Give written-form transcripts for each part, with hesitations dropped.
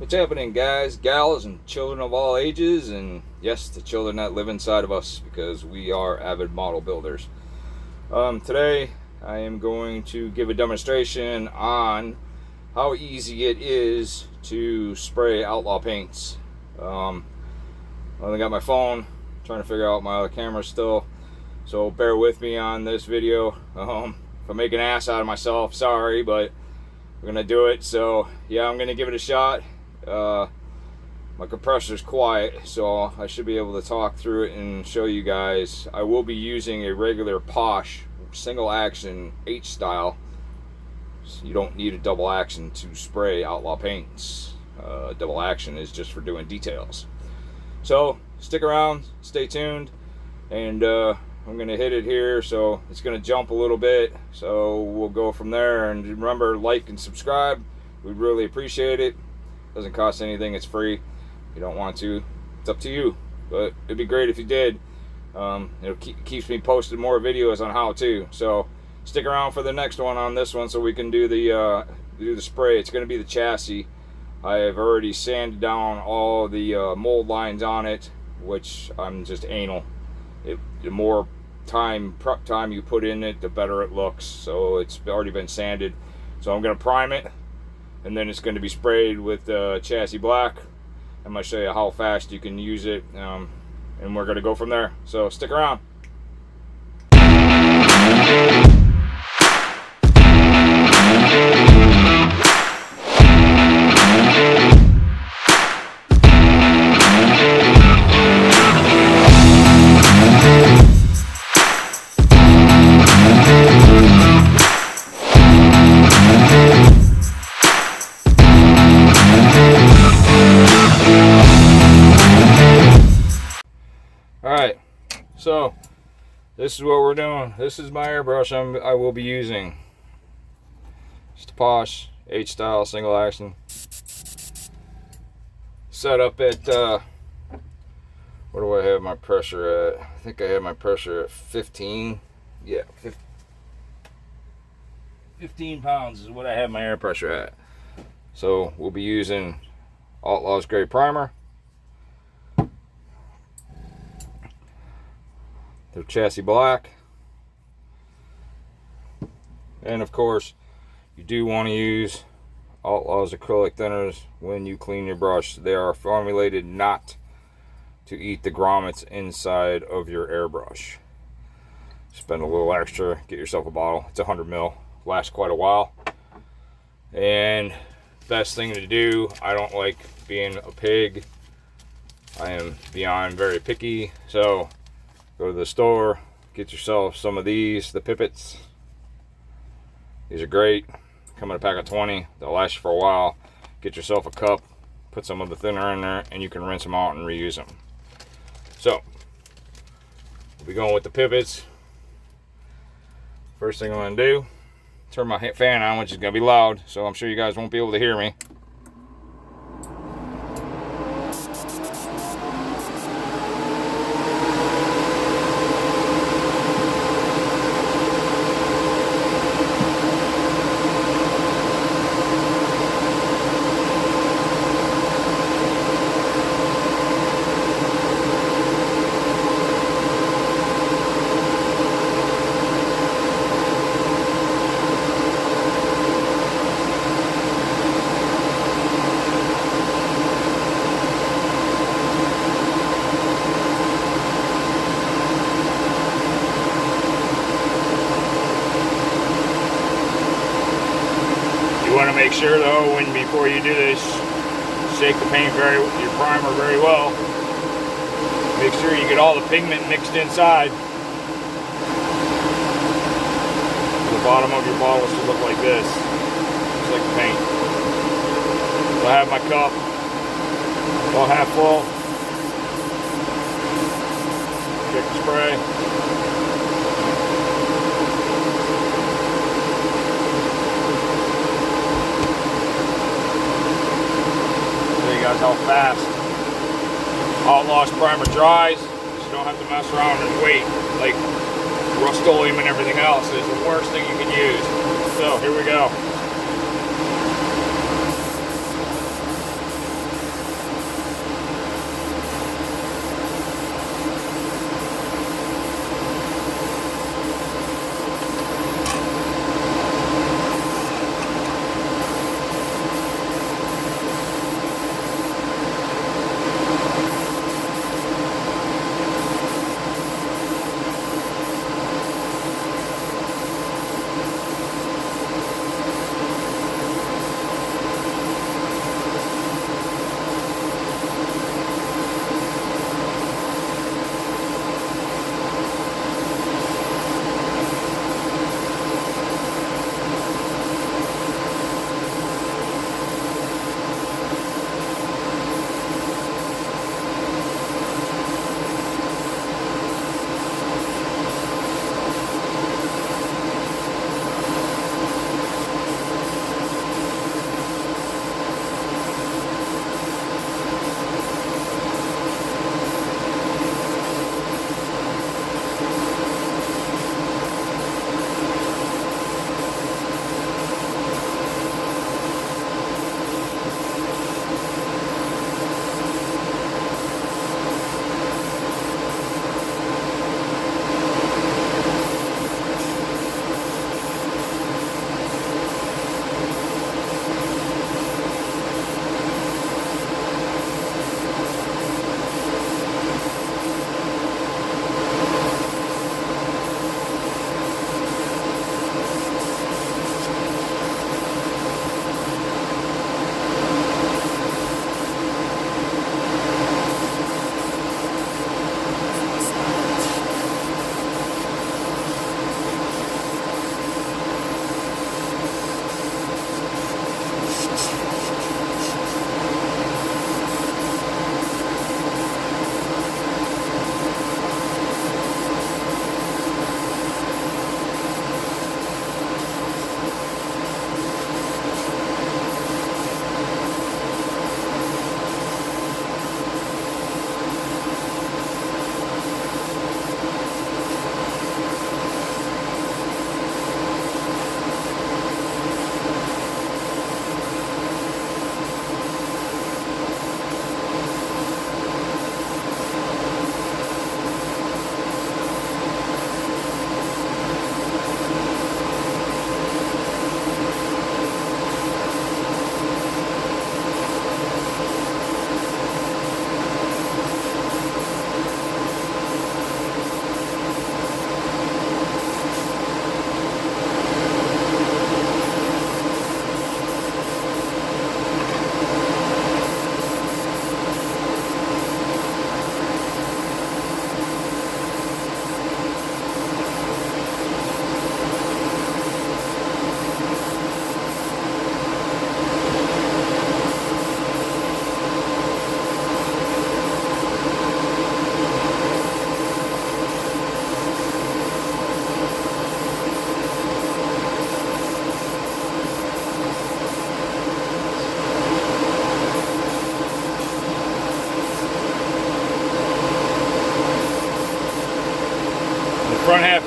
What's happening, guys, gals, and children of all ages, and yes, the children that live inside of us, because we are avid model builders. Today, I am going to give a demonstration on how easy it is to spray Outlaw paints. I only got my phone, trying to figure out my other camera still, so bear with me on this video. If I make an ass out of myself, sorry, but we're gonna do it. So yeah, I'm gonna give it a shot. My compressor's quiet, so I should be able to talk through it and show you guys. I will be using a regular Posh single action H style, so you don't need a double action to spray Outlaw paints. Double action is just for doing details. So stick around, stay tuned, and I'm gonna hit it here, so it's gonna jump a little bit, so we'll go from there. And remember, like and subscribe, we'd really appreciate it. Doesn't cost anything, it's free. If you don't want to, it's up to you, but it'd be great if you did. It keeps me posting more videos on how to, so stick around for the next one on this one so we can do the spray. It's going to be the chassis. I have already sanded down all the mold lines on it, which I'm just anal. The more prep time you put in it, the better it looks. So it's already been sanded, so I'm going to prime it, and then it's going to be sprayed with chassis black. I'm going to show you how fast you can use it, and we're going to go from there. So stick around. Alright, so this is what we're doing. This is my airbrush I will be using. Just a Posh H style single action. Set up at what do I have my pressure at? I think I have my pressure at 15. Yeah, 15 pounds is what I have my air pressure at. So we'll be using Outlaw's gray primer. Their chassis black, and of course you do want to use Outlaw's acrylic thinners when you clean your brush. They are formulated not to eat the grommets inside of your airbrush. Spend a little extra, get yourself a bottle. It's 100 ml, lasts quite a while. And best thing to do, I don't like being a pig. I am beyond very picky, so go to the store, get yourself some of these, the pippets. These are great. Come in a pack of 20. They'll last you for a while. Get yourself a cup, put some of the thinner in there, and you can rinse them out and reuse them. So, we'll be going with the pippets. First thing I'm going to do, turn my fan on, which is going to be loud, so I'm sure you guys won't be able to hear me. You want to make sure though, before you do this, shake the paint your primer very well. Make sure you get all the pigment mixed inside. The bottom of your bottle should look like this, just like the paint. So I have my cup about half full. Check the spray. How fast Outlaw's primer dries, so you don't have to mess around and wait like Rust-Oleum and everything else. It's the worst thing you can use. So here we go.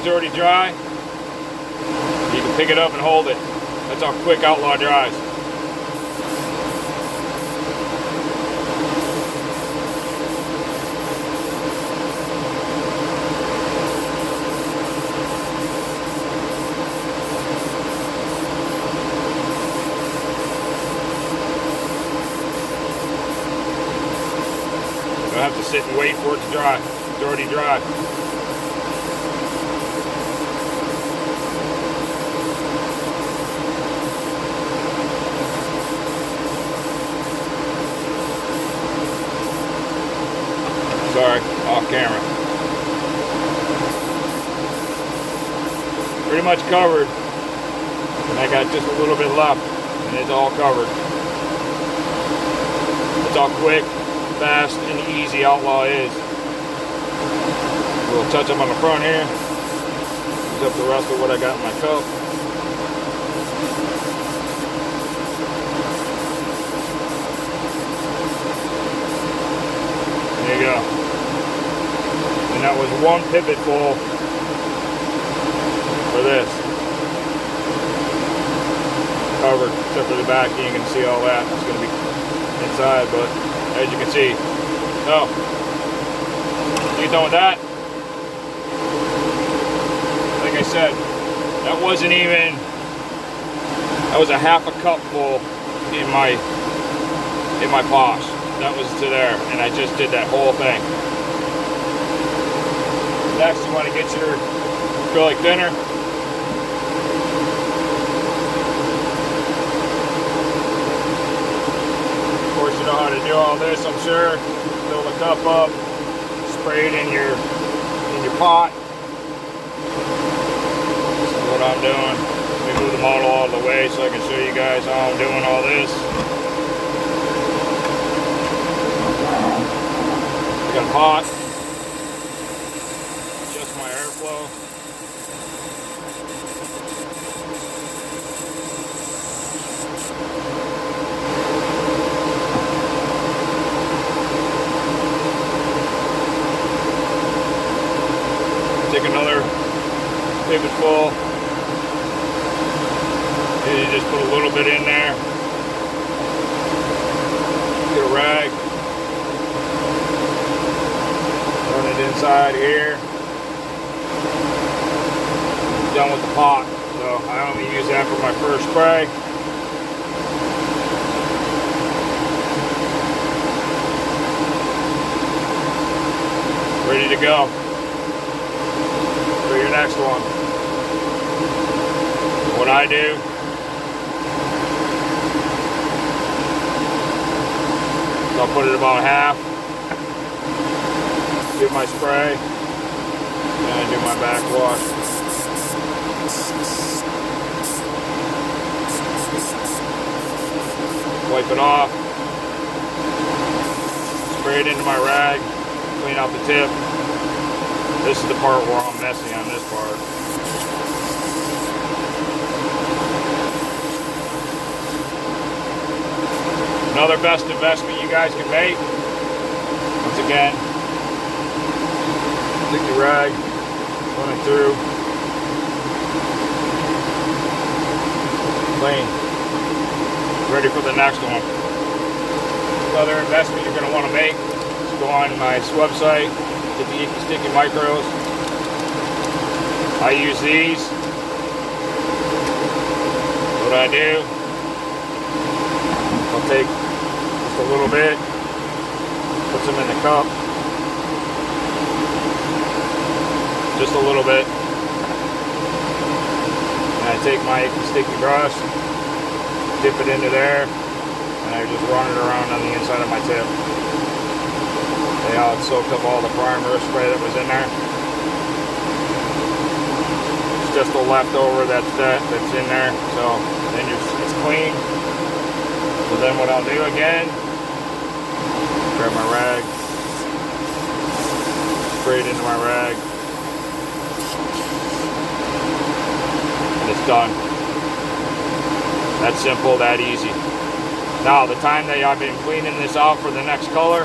it's already dry, you can pick it up and hold it. That's how quick Outlaw dries. You don't have to sit and wait for it to dry. It's already dry. Sorry, off camera. Pretty much covered. And I got just a little bit left, and it's all covered. It's how quick, fast, and easy Outlaw is. A little touch up on the front here. Use up the rest of what I got in my cup. There you go. And that was one pivot full for this. Covered, except for the back, you ain't gonna see all that. It's gonna be inside, but as you can see, oh, you done with that? Like I said, that wasn't even, that was a half a cup full in my posh. That was to there, and I just did that whole thing. Next, you want to get your acrylic thinner. Of course, you know how to do all this, I'm sure. Fill the cup up, spray it in your pot. This is what I'm doing. Let me move the model all the way so I can show you guys how I'm doing all this. I got a pot. Adjust my airflow. Take another pivot full. And you just put a little bit in there. Get a rag. Run it inside here. Done with the pot. So I only use that for my first spray. Ready to go for your next one. What I do, so I'll put it about half. Give my spray, and I do my backwash. Wipe it off. Spray it into my rag. Clean out the tip. This is the part where I'm messy on this part. Another best investment you guys can make. Once again, take your rag, run it through, clean, ready for the next one. Another investment you're going to want to make is go on my website, get the Icky Sticky Micros. I use these. What I do, I'll take just a little bit, put some in the cup. Just a little bit, and I take my Icky Sticky brush, dip it into there, and I just run it around on the inside of my tip. See how it soaked up all the primer spray that was in there? It's just the leftover that's in there, so then it's clean. So then what I'll do again, grab my rag, spray it into my rag, it's done. That simple, that easy. Now, the time that I've been cleaning this out for the next color,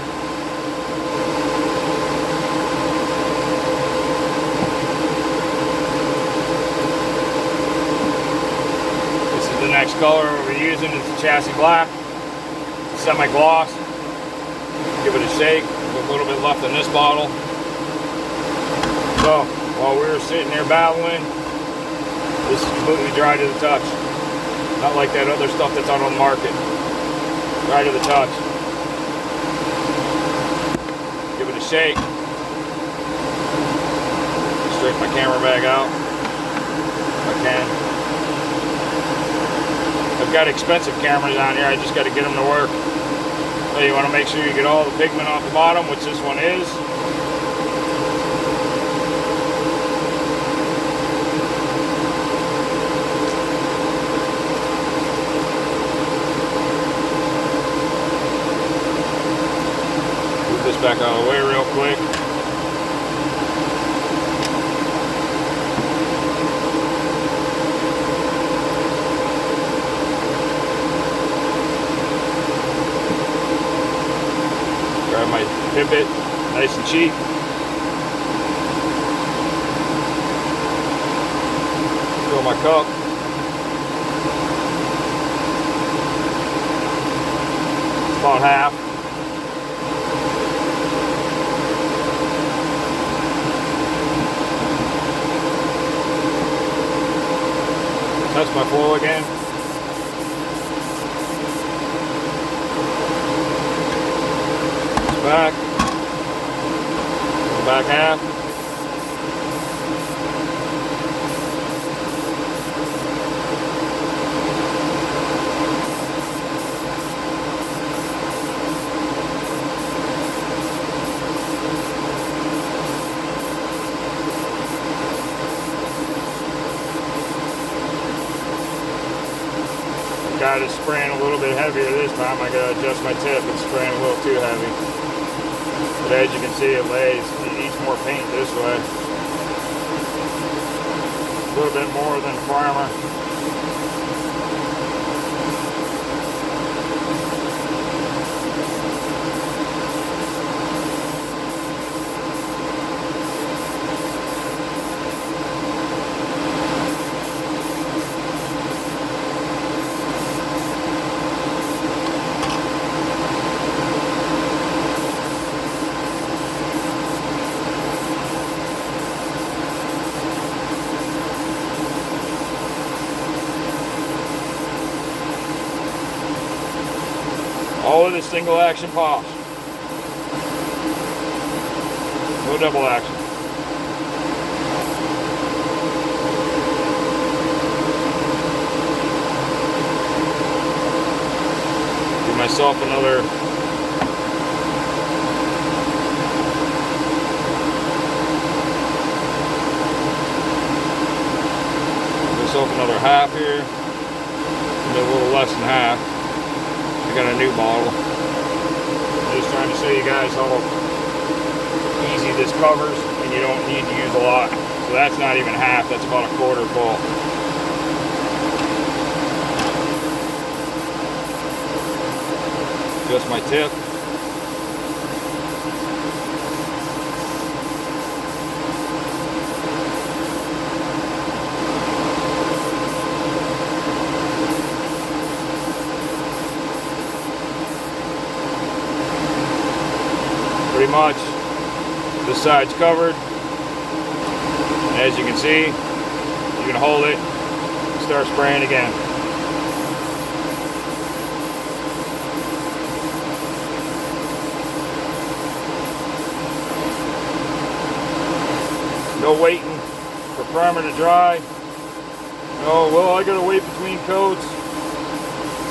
The next color we're using is the chassis black, semi-gloss. Give it a shake. There's a little bit left in this bottle. So while we were sitting there battling, this is completely dry to the touch. Not like that other stuff that's out on the market. Dry to the touch. Give it a shake. Straighten my camera bag out if I can. I've got expensive cameras on here, I just got to get them to work. So you want to make sure you get all the pigment off the bottom, which this one is. Move this back out of the way real quick. Grab my pivot, nice and cheap. Fill my cup. It's about half. Touch my flow again. Back, back half. Got it spraying a little bit heavier this time. I gotta adjust my tip. It's spraying a little too heavy. But as you can see, it lays. It eats more paint this way. A little bit more than primer. All of this single action polish. No double action. Give myself another half here. Maybe a little less than half. I got a new bottle. I'm just trying to show you guys how easy this covers, and you don't need to use a lot. So that's not even half, that's about a quarter full. Just my tip. Pretty much this side's covered, and as you can see, you can hold it and start spraying again. No waiting for primer to dry. Oh well, I gotta wait between coats.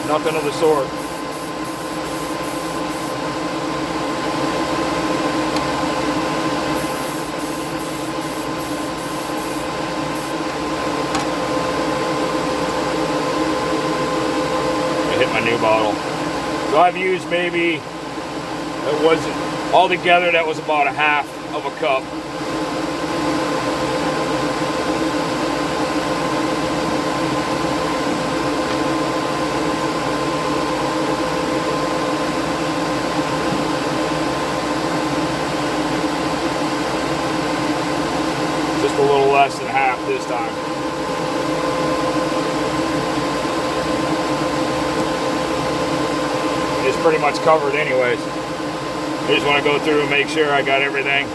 Nothing of the sort. Hit my new bottle. So I've used maybe, it wasn't, altogether that was about a half of a cup. Just a little less than half this time. pretty much covered anyways. I just want to go through and make sure I got everything.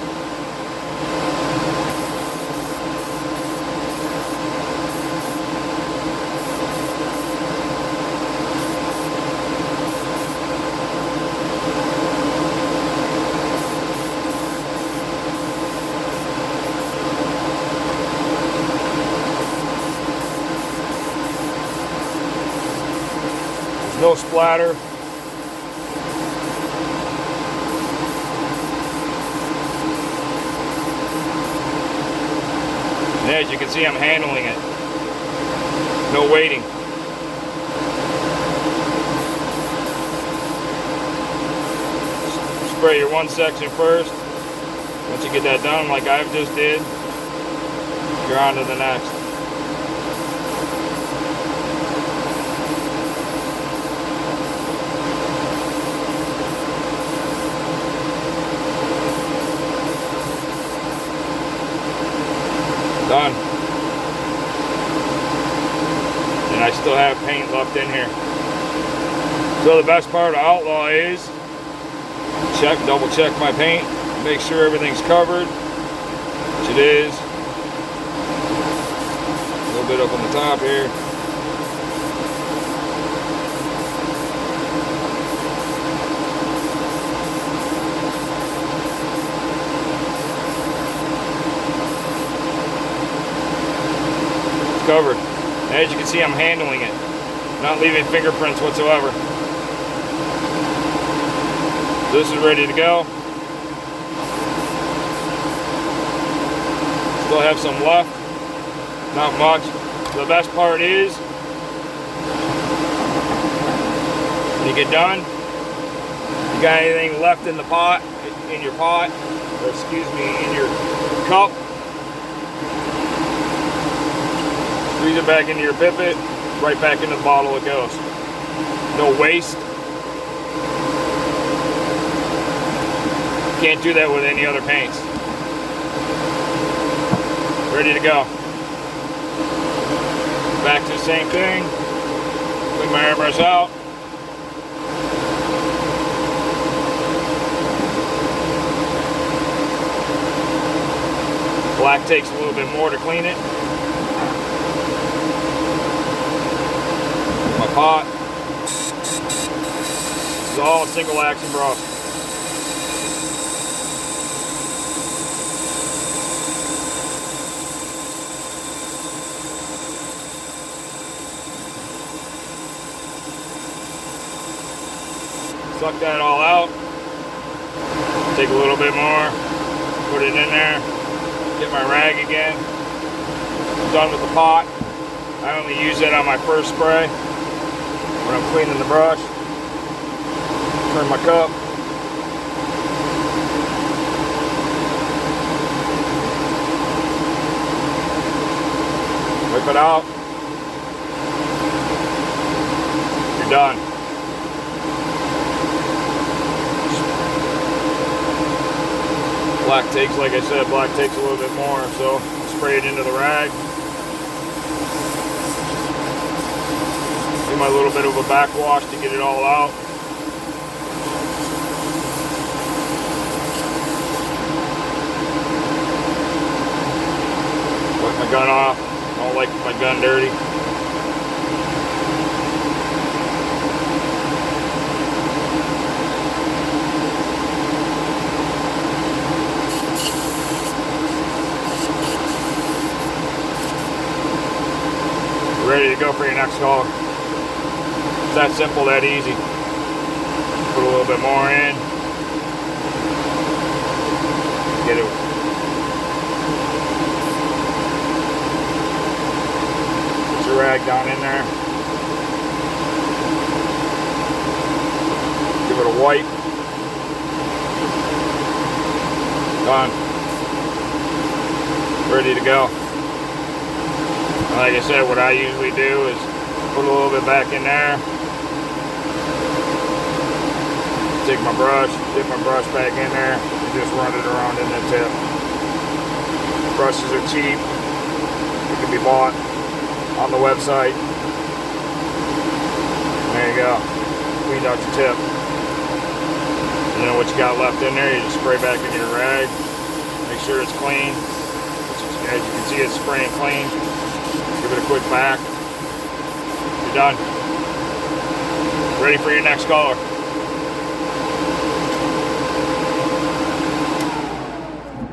No splatter. And as you can see, I'm handling it. No waiting. Spray your one section first. Once you get that done, like I just did, you're on to the next. Done. And I still have paint left in here. So the best part of Outlaw is double check my paint, make sure everything's covered, which it is. A little bit up on the top here. Covered. And as you can see, I'm handling it, not leaving fingerprints whatsoever. This is ready to go. Still have some left, not much. The best part is when you get done, you got anything left in the pot, in your pot, or excuse me, in your cup, squeeze it back into your pipette, right back into the bottle it goes. No waste. Can't do that with any other paints. Ready to go. Back to the same thing. Clean my airbrush out. Black takes a little bit more to clean it. My pot. This is all single action brush. Suck that all out. Take a little bit more. Put it in there. Get my rag again. I'm done with the pot. I only use it on my first spray when I'm cleaning the brush. Turn my cup. Wipe it out. You're done. Black takes, like I said, black takes a little bit more, so spray it into the rag. Do my little bit of a backwash to get it all out. Wipe my gun off. I don't like my gun dirty. Ready to go for your next color. It's that simple, that easy. Put a little bit more in. Get it. Put your rag down in there. Give it a wipe. Done. Ready to go. Like I said, what I usually do is put a little bit back in there, take my brush, dip my brush back in there, and just run it around in the tip. Brushes are cheap. They can be bought on the website. There you go. Cleaned out your tip. got left in there, you just spray back in your rag. Make sure it's clean. As you can see, it's spraying clean. Give it a quick back. You're done. Ready for your next color.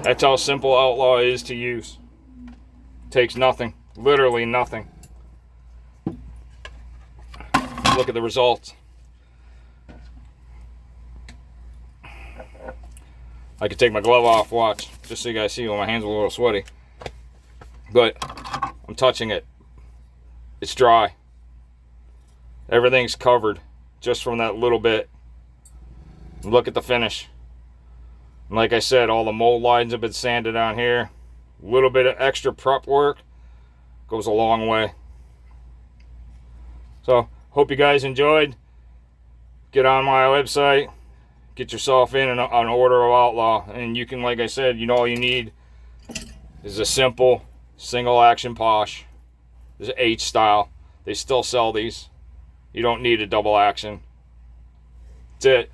That's how simple Outlaw is to use. Takes nothing, literally nothing. Look at the results. I could take my glove off, watch, just so you guys see when my hands are a little sweaty. But I'm touching it. It's dry. Everything's covered just from that little bit. Look at the finish. And like I said, all the mold lines have been sanded on here. A little bit of extra prep work goes a long way. So, hope you guys enjoyed. Get on my website. Get yourself in an order of Outlaw. And you can, like I said, you know, all you need is a simple single action polish. This is H style. They still sell these. You don't need a double action. That's it.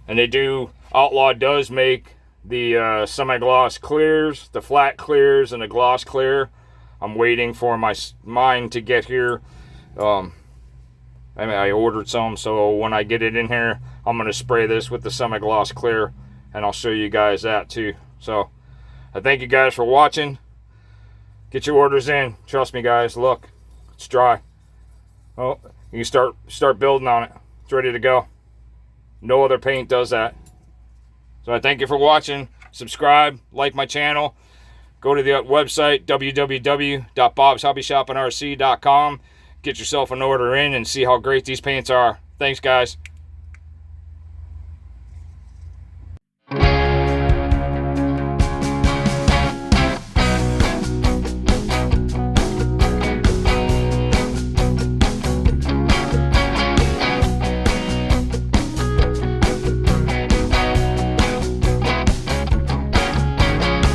And they do, Outlaw does make the semi-gloss clears, the flat clears, and the gloss clear. I'm waiting for mine to get here. I ordered some, so when I get it in here, I'm going to spray this with the semi-gloss clear, and I'll show you guys that too. So, I thank you guys for watching. Get your orders in. Trust me, guys. Look, it's dry. Oh, you can start building on it. It's ready to go. No other paint does that. So I thank you for watching. Subscribe, like my channel. Go to the website, www.bobshobbyshopandrc.com. Get yourself an order in and see how great these paints are. Thanks, guys.